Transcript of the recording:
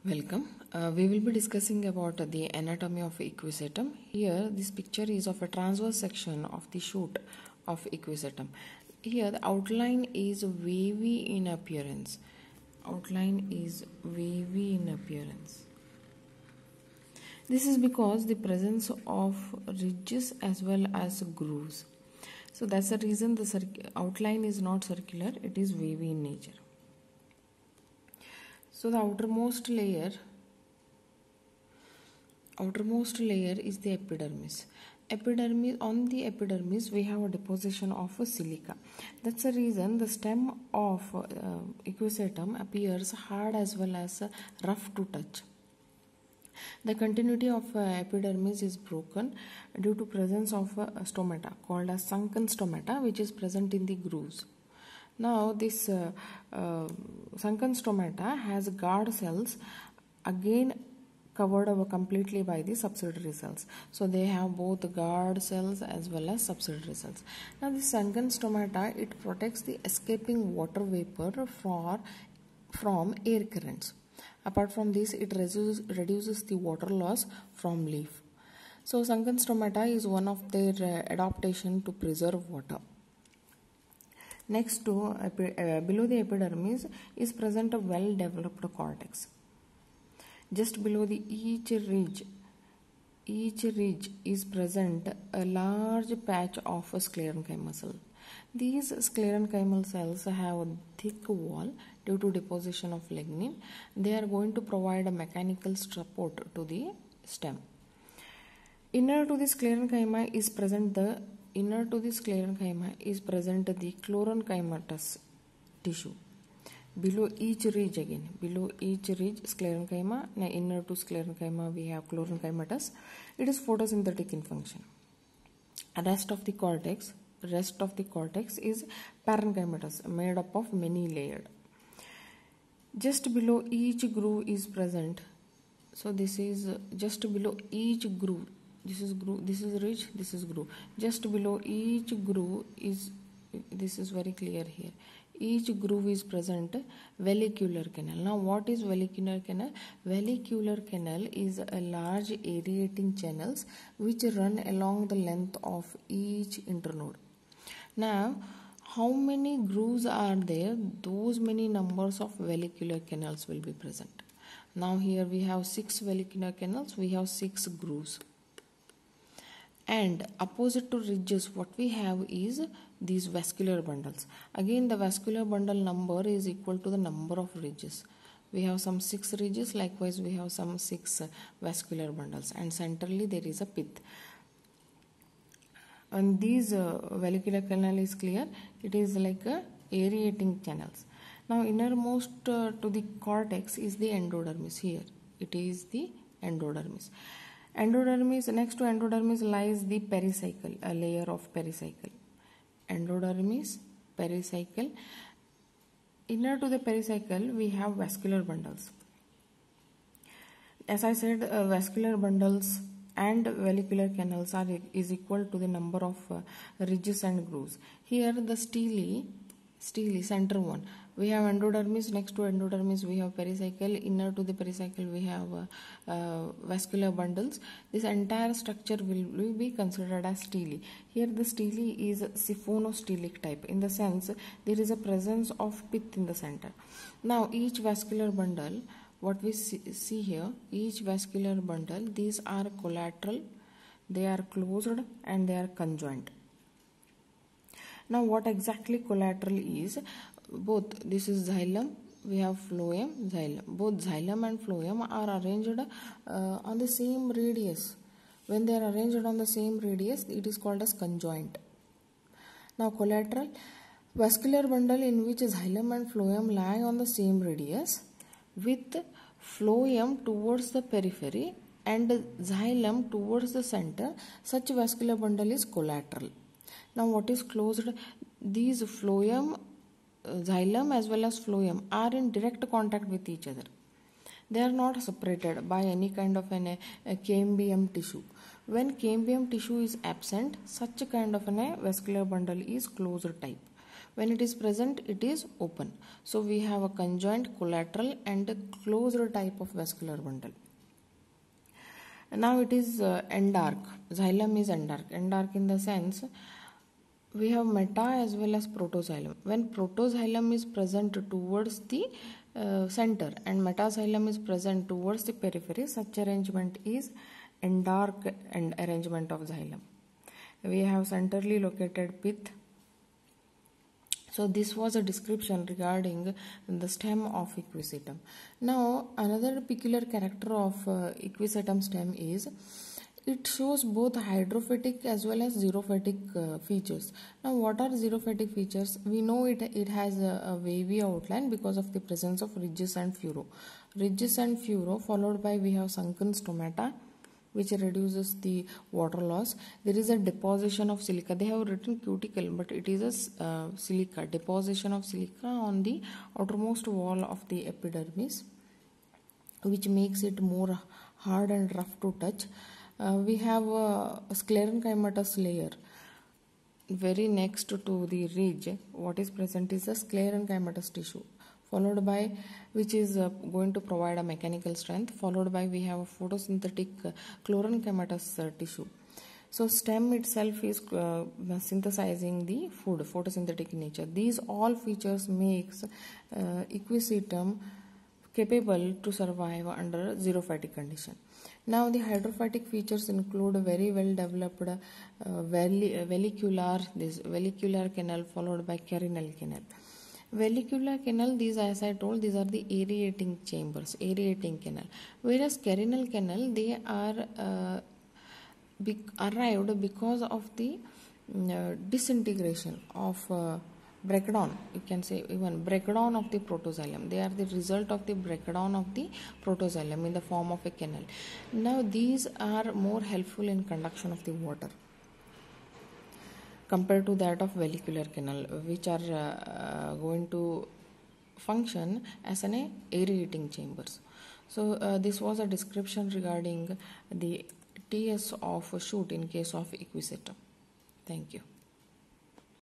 Welcome. We will be discussing about the anatomy of equisetum. Here, this picture is of a transverse section of the shoot of equisetum. Here, the outline is wavy in appearance. Outline is wavy in appearance. This is because the presence of ridges as well as grooves. So that's the reason the outline is not circular; it is wavy in nature. So the outermost layer is the epidermis. On the epidermis we have a deposition of a silica. That's the reason the stem of equisetum appears hard as well as rough to touch. The continuity of epidermis is broken due to presence of a stomata called as sunken stomata, which is present in the grooves. Now this sunken stomata has guard cells again covered over completely by the subsidiary cells. So they have both guard cells as well as subsidiary cells. Now this sunken stomata, it protects the escaping water vapor from air currents. Apart from this, it reduces the water loss from leaf. So sunken stomata is one of their adaptation to preserve water. Next to below the epidermis is present a well-developed cortex. Just below each ridge is present a large patch of sclerenchymal cell. These sclerenchymal cells have a thick wall due to deposition of lignin. They are going to provide a mechanical support to the stem. Inner to the sclerenchyma is present the chlorenchymatous tissue. Below each ridge sclerenchyma, inner to sclerenchyma we have chlorenchymatous. It is photosynthetic in function. Rest of the cortex is parenchymatous, made up of many layered. Just below each groove is present. So this is just below each groove. This is groove, this is ridge, this is groove. Just below each groove is, this is very clear here. Each groove is present velicular canal. Now what is velicular canal? Velicular canal is a large aerating channels which run along the length of each internode. Now how many grooves are there? Those many numbers of velicular canals will be present. Now here we have 6 velicular canals, we have 6 grooves. And opposite to ridges, what we have is these vascular bundles. Again, the vascular bundle number is equal to the number of ridges. We have some 6 ridges, likewise we have some 6 vascular bundles, and centrally there is a pith. And these velicular canal is clear, it is like aerating channels. Now innermost to the cortex is the endodermis. Here it is the endodermis. Next to endodermis lies the pericycle, a layer of pericycle. Endodermis, pericycle. Inner to the pericycle we have vascular bundles. As I said, vascular bundles and velicular canals is equal to the number of ridges and grooves. Here the stele, center one. We have endodermis, next to endodermis we have pericycle, inner to the pericycle we have vascular bundles. This entire structure will be considered as stele. Here the stele is siphonostelic type, in the sense there is a presence of pith in the center. Now each vascular bundle, what we see here, each vascular bundle, these are collateral, they are closed and they are conjoined. Now what exactly collateral is? Both, this is xylem, we have phloem, xylem. Both xylem and phloem are arranged on the same radius. When they are arranged on the same radius, it is called as conjoint. Now collateral, vascular bundle in which xylem and phloem lie on the same radius, with phloem towards the periphery and xylem towards the center. Such vascular bundle is collateral. Now what is closed? These phloem, xylem as well as phloem are in direct contact with each other. They are not separated by any kind of a cambium tissue. When cambium tissue is absent, such a kind of a vascular bundle is closed type. When it is present, it is open. So we have a conjoined, collateral and a closed type of vascular bundle. Now it is endark. Xylem is endark. Endark in the sense we have meta as well as protoxylem. When protoxylem is present towards the center and metaxylem is present towards the periphery, such arrangement is endark and arrangement of xylem. We have centrally located pith. So this was a description regarding the stem of equisetum. Now another peculiar character of equisetum stem is it shows both hydrophytic as well as xerophytic features. Now what are xerophytic features? We know it has a wavy outline because of the presence of ridges and furrow. Ridges and furrow followed by we have sunken stomata, which reduces the water loss. There is a deposition of silica. They have written cuticle, but it is a silica, deposition of silica on the outermost wall of the epidermis, which makes it more hard and rough to touch. We have a sclerenchymatous layer. Very next to the ridge, what is present is a sclerenchymatous tissue, followed by which is going to provide a mechanical strength, followed by we have a photosynthetic chlorenchymatous tissue. So stem itself is synthesizing the food, photosynthetic nature. These all features makes equisetum capable to survive under xerophytic condition. Now the hydrophytic features include very well developed velicular canal followed by carinal canal. Velicular canal, these as I told, these are the aerating chambers, aerating canal. Whereas carinal canal, they are arrived because of the disintegration of breakdown, you can say even breakdown of the protoxylem. They are the result of the breakdown of the protoxylem in the form of a canal. Now these are more helpful in conduction of the water compared to that of velicular canal, which are going to function as an aerating chambers. So this was a description regarding the TS of shoot in case of equisetum. Thank you.